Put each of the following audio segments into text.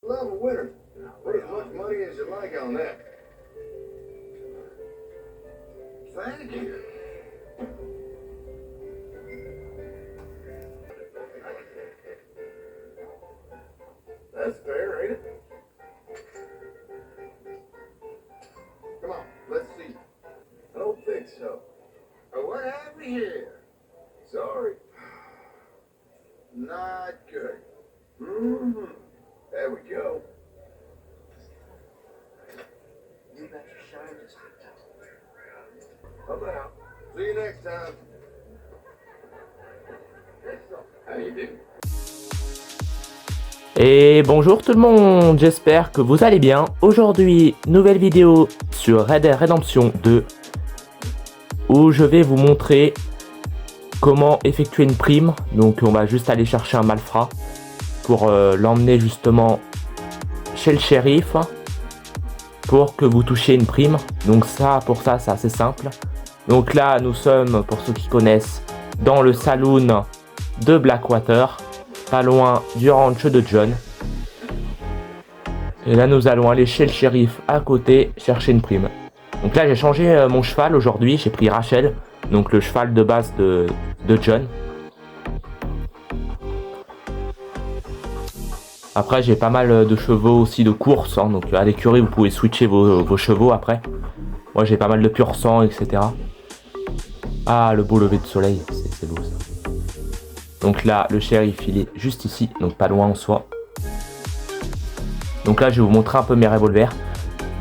Love a winner. Put as much money as you like on that. Thank you. That's fair, ain't it? Come on, let's see. I don't think so. What happened here? Sorry. Not good. Mm-hmm. There we go. You bet your shine just hooked up. I'm out. See you next time. How you doing? Et bonjour tout le monde, j'espère que vous allez bien. Aujourd'hui, nouvelle vidéo sur Red Dead Redemption 2 où je vais vous montrer comment effectuer une prime. Donc on va juste aller chercher un malfrat pour l'emmener justement chez le shérif pour que vous touchiez une prime. Donc ça, pour ça, c'est assez simple. Donc là, nous sommes, pour ceux qui connaissent, dans le saloon de Blackwater, pas loin du ranch de John. Et là, nous allons aller chez le shérif à côté chercher une prime. Donc là, j'ai changé mon cheval aujourd'hui. J'ai pris Rachel, donc le cheval de base de John. Après, j'ai pas mal de chevaux aussi de course. Hein, donc à l'écurie, vous pouvez switcher vos chevaux après. Moi, j'ai pas mal de pur sang, etc. Ah, le beau lever de soleil, c'est beau ça. Donc là, le shérif, il est juste ici, donc pas loin en soi. Donc là, je vais vous montrer un peu mes revolvers.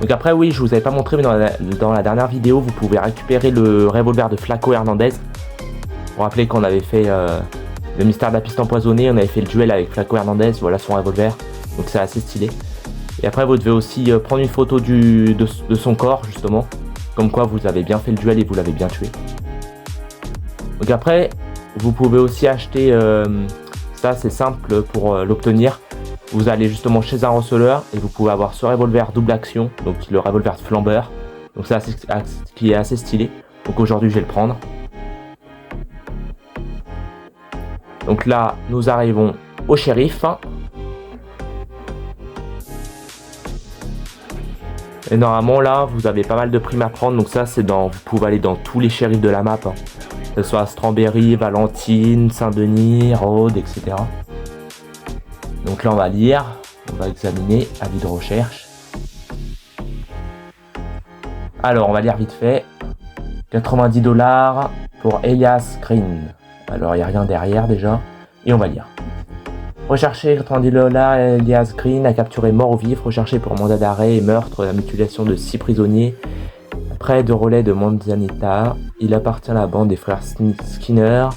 Donc après, oui, je vous avais pas montré, mais dans la dernière vidéo, vous pouvez récupérer le revolver de Flaco Hernandez. Vous vous rappelez qu'on avait fait le mystère de la piste empoisonnée, on avait fait le duel avec Flaco Hernandez, voilà son revolver. Donc c'est assez stylé. Et après, vous devez aussi prendre une photo de son corps, justement. Comme quoi, vous avez bien fait le duel et vous l'avez bien tué. Donc après, vous pouvez aussi acheter, ça c'est simple pour l'obtenir. Vous allez justement chez un receleur et vous pouvez avoir ce revolver double action, donc le revolver de flambeur. Donc c'est qui est assez stylé. Donc aujourd'hui je vais le prendre. Donc là nous arrivons au shérif. Et normalement là vous avez pas mal de primes à prendre. Donc ça c'est vous pouvez aller dans tous les shérifs de la map. Hein. Que ce soit Strawberry, Valentine, Saint-Denis, Rhodes, etc. Donc là on va lire, on va examiner, avis de recherche. Alors on va lire vite fait. 90$ pour Elias Green. Alors il n'y a rien derrière déjà. Et on va lire. Recherché 90$, Elias Green a capturé mort ou vif, recherché pour mandat d'arrêt et meurtre, la mutilation de 6 prisonniers. Près de relais de Manzanita, il appartient à la bande des frères Skinner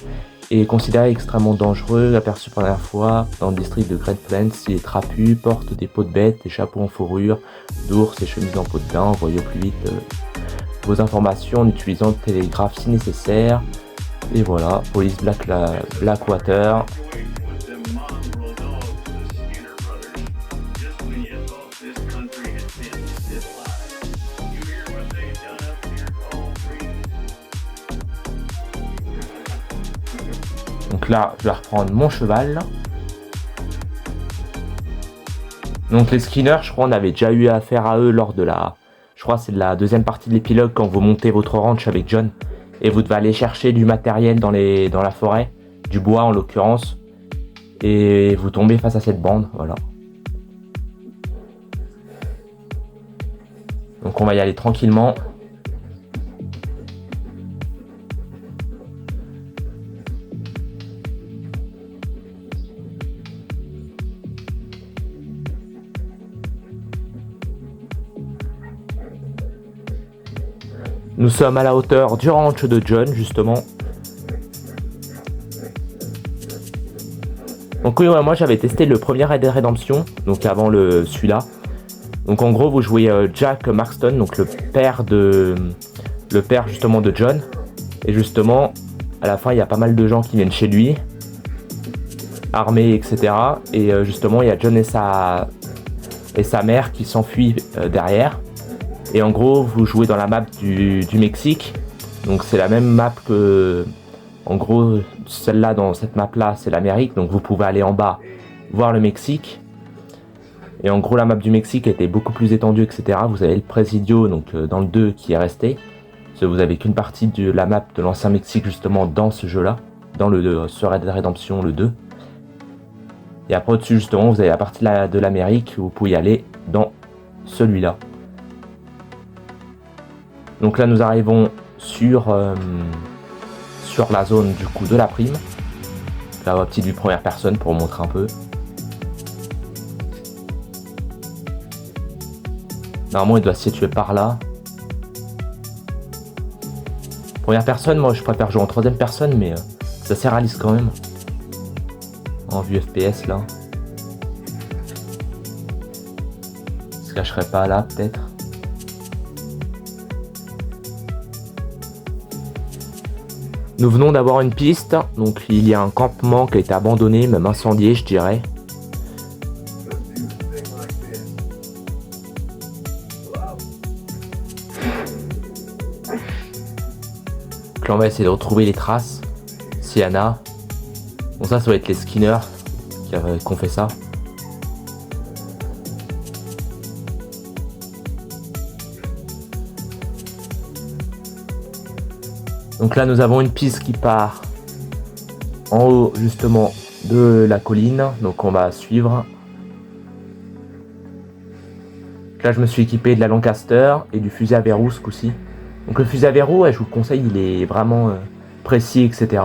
et est considéré extrêmement dangereux, aperçu pour la dernière fois dans le district de Great Plains. Il est trapu, porte des peaux de bêtes, des chapeaux en fourrure, d'ours et chemises en peau de daim. Envoyez au plus vite vos informations en utilisant le télégraphe si nécessaire. Et voilà, police Blackwater. Donc là, je vais reprendre mon cheval. Donc les Skinners, je crois on avait déjà eu affaire à eux lors de je crois c'est de la deuxième partie de l'épilogue quand vous montez votre ranch avec John. Et vous devez aller chercher du matériel dans la forêt, du bois en l'occurrence. Et vous tombez face à cette bande, voilà. Donc on va y aller tranquillement. Nous sommes à la hauteur du ranch de John, justement. Donc oui, ouais, moi j'avais testé le premier Red Dead Redemption, donc avant celui-là. Donc en gros, vous jouez Jack Marston, donc le père justement de John. Et justement, à la fin, il y a pas mal de gens qui viennent chez lui, armés, etc. Et justement, il y a John et sa mère qui s'enfuient derrière. Et en gros, vous jouez dans la map du Mexique. Donc c'est la même map que... En gros, celle-là, dans cette map-là, c'est l'Amérique. Donc vous pouvez aller en bas, voir le Mexique. Et en gros, la map du Mexique était beaucoup plus étendue, etc. Vous avez le Presidio, donc dans le 2, qui est resté. Parce que vous avez qu'une partie de la map de l'ancien Mexique, justement, dans ce jeu-là. Dans le Red Dead Redemption, le 2. Et après, au-dessus, justement, vous avez la partie de l'Amérique, où vous pouvez y aller dans celui-là. Donc là, nous arrivons sur la zone, du coup, de la prime. Là, on va petite vue première personne pour vous montrer un peu. Normalement, il doit se situer par là. Première personne, moi je préfère jouer en troisième personne, mais c'est assez réaliste quand même. En vue FPS là. Il se cacherait pas là peut-être. Nous venons d'avoir une piste, donc il y a un campement qui a été abandonné, même incendié je dirais. Là, on va essayer de retrouver les traces, s'il y en a. Bon, ça va être les skinners qui ont fait ça. Donc là, nous avons une piste qui part en haut, justement, de la colline. Donc on va suivre. Là, je me suis équipé de la Lancaster et du fusil à verrou ce coup-ci. Donc le fusil à verrou, je vous le conseille, il est vraiment précis, etc.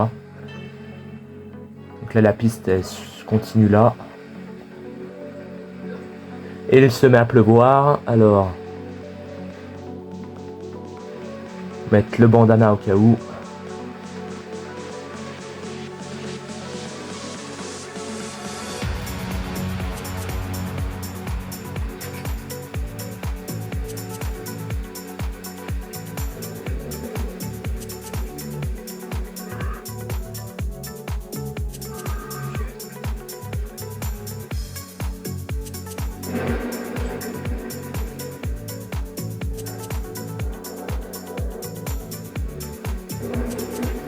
Donc là, la piste elle continue là. Et il se met à pleuvoir. Alors, mettre le bandana au cas où.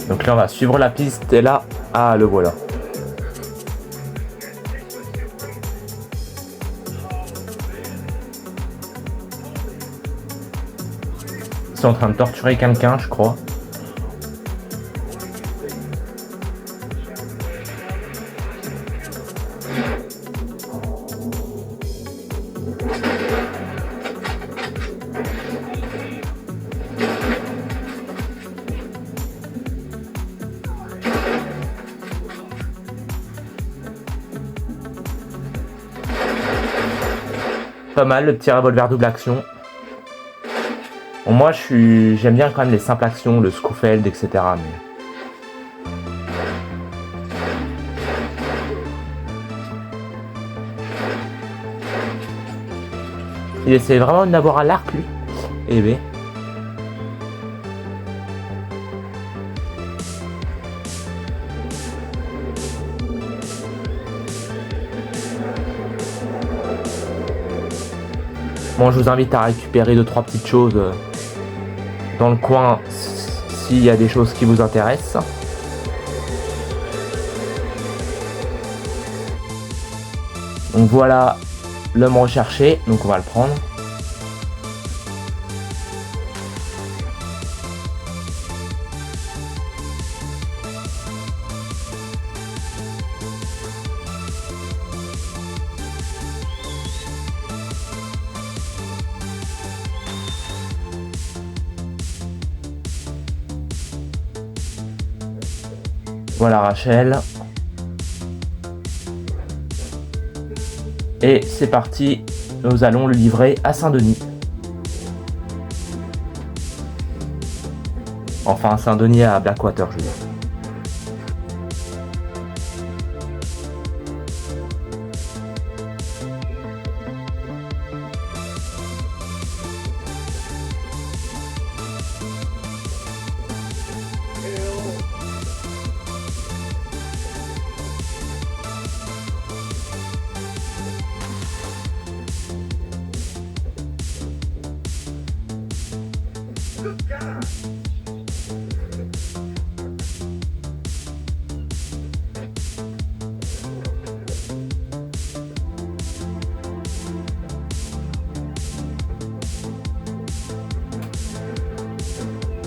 Donc là on va suivre la piste et là, ah le voilà. Ils sont en train de torturer quelqu'un je crois. Pas mal le petit revolver double action. Bon, moi j'aime bien quand même les simples actions, le Schofield, etc. Il essaie vraiment d'avoir à l'arc lui. Eh ben. Bon, je vous invite à récupérer 2-3 petites choses dans le coin s'il y a des choses qui vous intéressent. Donc voilà l'homme recherché, donc on va le prendre. Voilà Rachel. Et c'est parti, nous allons le livrer à Saint-Denis. Enfin à Saint-Denis, à Blackwater je veux dire.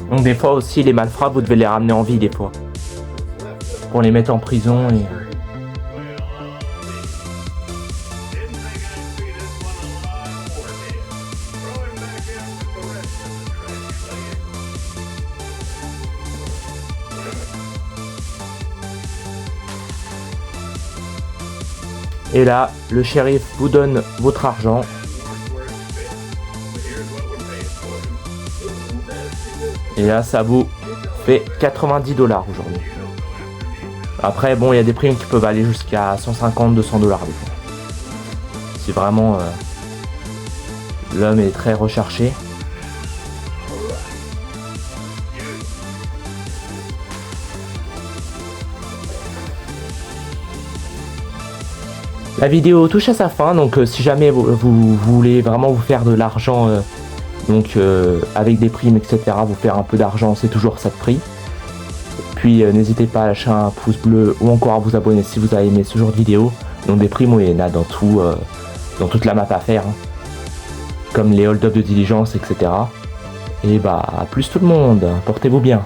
Donc des fois aussi les malfrats vous devez les ramener en vie des fois. Pour les mettre en prison et... Et là, le shérif vous donne votre argent. Et là, ça vous fait 90 $ aujourd'hui. Après, bon, il y a des primes qui peuvent aller jusqu'à 150, 200 $ des fois. Si vraiment l'homme est très recherché. La vidéo touche à sa fin, donc si jamais vous voulez vraiment vous faire de l'argent, avec des primes, etc., vous faire un peu d'argent, c'est toujours ça de prix. Puis n'hésitez pas à lâcher un pouce bleu ou encore à vous abonner si vous avez aimé ce genre de vidéo. Donc des primes, il y en a dans toute la map à faire, hein, comme les hold-up de diligence, etc. Et bah, à plus tout le monde, portez-vous bien.